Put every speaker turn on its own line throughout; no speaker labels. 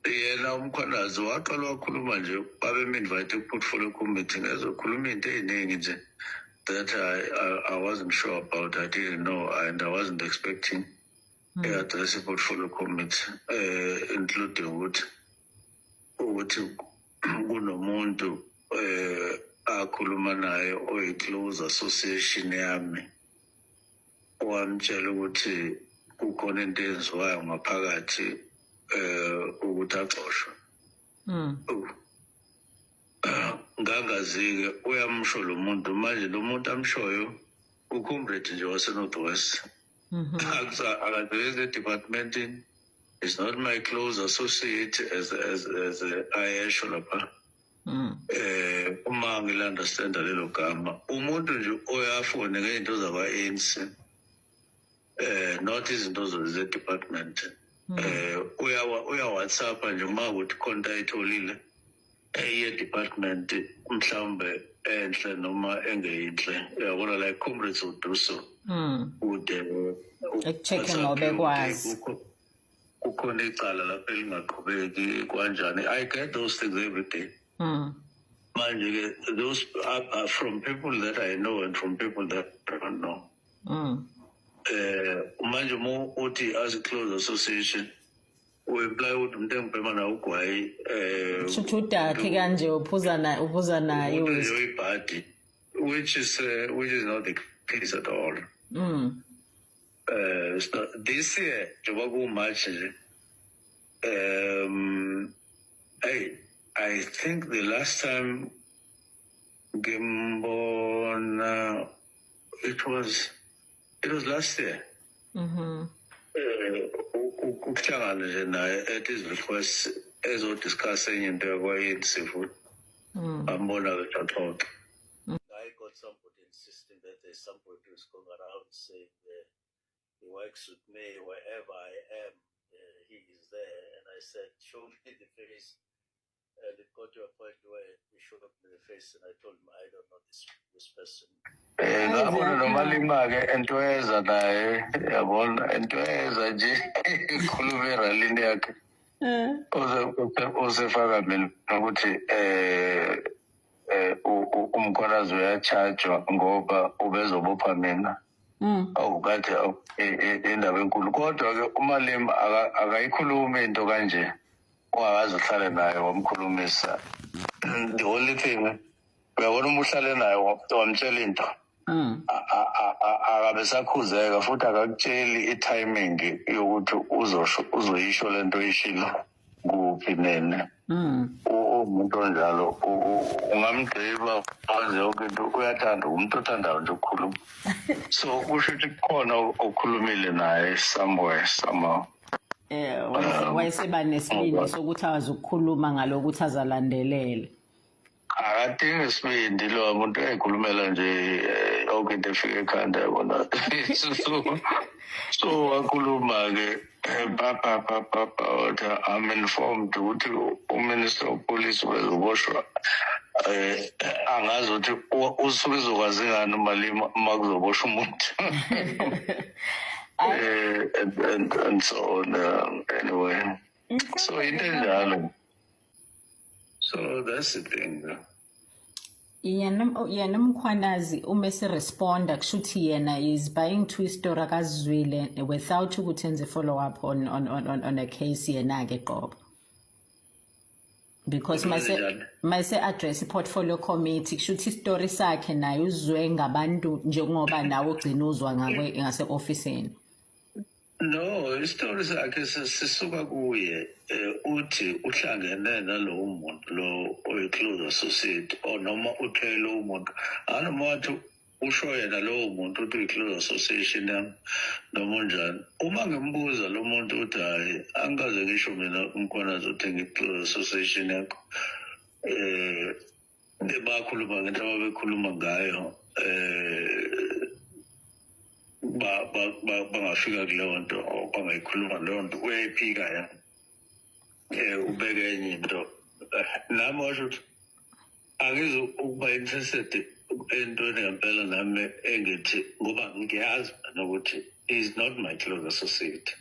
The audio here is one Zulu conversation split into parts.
yena umkhwanazi waqala wakhuluma nje babem-invite ku-portfolio committee ngezokhuluma into ey'ningi nje that I wasn't sure about, I didn't know, and I wasn't expecting address i-portfolio committee, including ukuthi kunomuntu akhuluma naye oyi-close association yami owamtshela ukuthi kukhona into eyenziwayo ngaphakathi ukuthi axoshwe. Ngangazi-ke uyamsho lo muntu manje, lo muntu amshoyo ucomrade nje wase-North West. Akazwezi edepartmentini, is not my close associate as ayesho lapha. Uma ngil-understanda lelo gama, umuntu nje oyafone ngey'nto zakwa-ANC, not izinto ze-department. Uya WhatsApp nje uma ukuthi khona ayitholile ye-department mhlawumbe enhle noma engeyinhle, uyabona, like comrades would do so.
Check-in ngobekwazi
kukhona icala lapha elingaqhubeki kanjani. I get those things every day. Manje those are from people that I know and from people that I don't know. Manje mo uthi as a close association we-apply ukuthi umuntu engibhema nawo ugwayi
shuthu udakhe kanje uphuza naye
ibhadi, which is not the case at all. So this year njengoba kuMarch nje, I think the last time ngimbona it was last year. Ukuhlangana nje naye at his request ezodiscuss enye into yakwa-ANC futhi ambona-ke jaxoxa. I got somebody insisting that there's somebody who's going around saying he works with me wherever I am, he is there, and I said, show me the face. And it got to a point where he showed up in the face, and I told him, I don't know this person. Ngabona nomalima-ke entweza naye, yabona, entweza nje ikhulume eralini yakhe. Usefaka mina ukuthi umkhwanazi uyatshajwa ngoba ubezobopha mina. Awukade indaba enkulu. Kodwa-ke umalima akayikhulumi into kanje. Ungakaze uhlale naye wamkhulumisa. The only thing, uyabona uma uhlale naye wamtshela into, akabe sakhuzeka futhi akakutsheli i-timing yokuthi uzoyisho le nto oyishilo kuphi nene. Umuntu onjalo ungamgqiba wenze yonke into, uyathanda, umuntu othandayo nje ukukhuluma. So kusho ukuthi kukhona okhulumile naye somewhere, somehow.
Wayeseba nesibindi sokuthi awazi ukukhuluma ngalokuthi azalandelele.
Akadingi isibindi lo muntu ekhulumela nje yonke into efika ekhanda yabona. So wakhuluma-ke I'm informed ukuthi uMinister of Police wezoboshwa. Angazi ukuthi usuke izokwazi ngani umalima uma kuzoboshwa umuntu. And so on, anyway. So into enjalo. So that's the thing.
Yena mkhwanazi umese responda kushuthi yena is buying to story akazwile without ukuthi enze follow up on a case yena ke qobo. Because mayse address portfolio committee kushuthi story sakhe naye uzwe ngabantu njengoba nawe ugcina uzwa ngase officeini.
No, istori sakhe sisuka kuye uthi uhlangene nalowo muntu lo oyi-close associate or noma uthele lowo muntu anoma wathi usho yena lowo muntu uthi uyi-close association yami noma unjani. Uma ngimbuza lo muntu uthi hayi angikaze ngisho mina umkhwanazi uthi ngi-close association yakho, bakhuluma ngento ababekhuluma ngayo, bangafika kuleyo nto bangayikhuluma leyo nto uyayiphika ya ubeke enye into. Nami washo ukuthi angizo ukuba interested entweni ngempela nami engithi ngoba ngiyazi nokuthi he is not my close associate.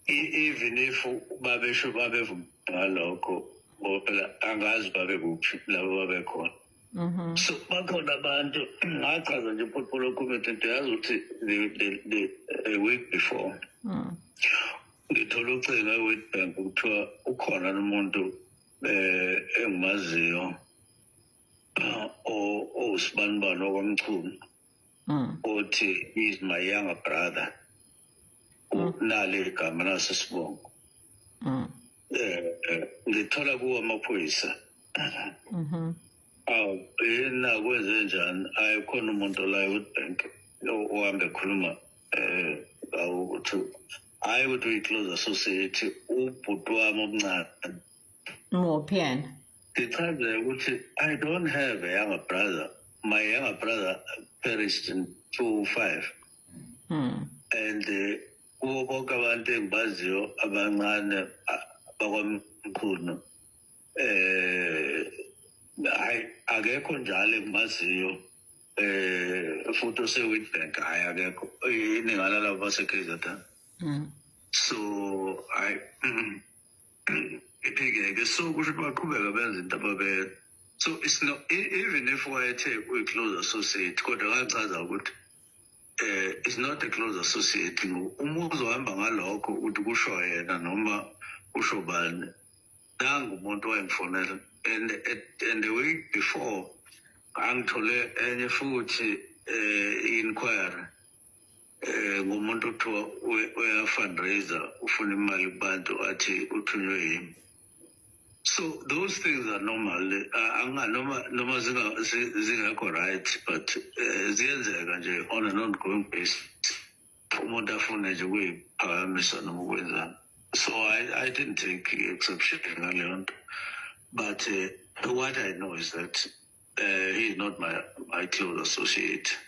even if babesho babevuma ngalokho phela angazi babekuphi labo babekhona. So bakhona abantu ngachaza nje portfolio committee yazi ukuthi the week before ngithola ucinga eWitbank kuthiwa ukhona umuntu engimaziyo osibanibani okwamchunu othi he's my younger brother nale igama nasesibongo ngithola kuwo amaphoyisa yena kwenze njani ayikhona umuntu la eWitbank ohambe ekhuluma ukuthi hayi ukuthi uyi-close associate ubhuti wami omncane
Mopian.
Ngichaze ukuthi I don't have a younger brother. My younger brother perished in 2005. And kubo bonke abantu engibaziyo abancane bakwamkhulu akekho njalo engimaziyo futhi oseWitbank hayi akekho iningana labo base-KZN. So iphike so kusho baqhubeka benza into ababe so it's not even if wayethe uyi-close associate kodwa ngachaza ukuthi it's not a close associate uma uzohamba ngalokho ukuthi kusho yena noma kusho bani nangu umuntu wayengifonela and the week before angithole enye futhi inquiry ngumuntu kuthiwa uya-fundraiser ufuna imali kubantu athi uthunywe yimi. So those things are normal. Noma zingekho right, but ziyenzeka nje on an ongoing basis. Umuntu afuna nje ukuyiphakamisa noma ukwenzani. So I didn't take exception ngaleyo nto. But what I know is that he's not my close associate.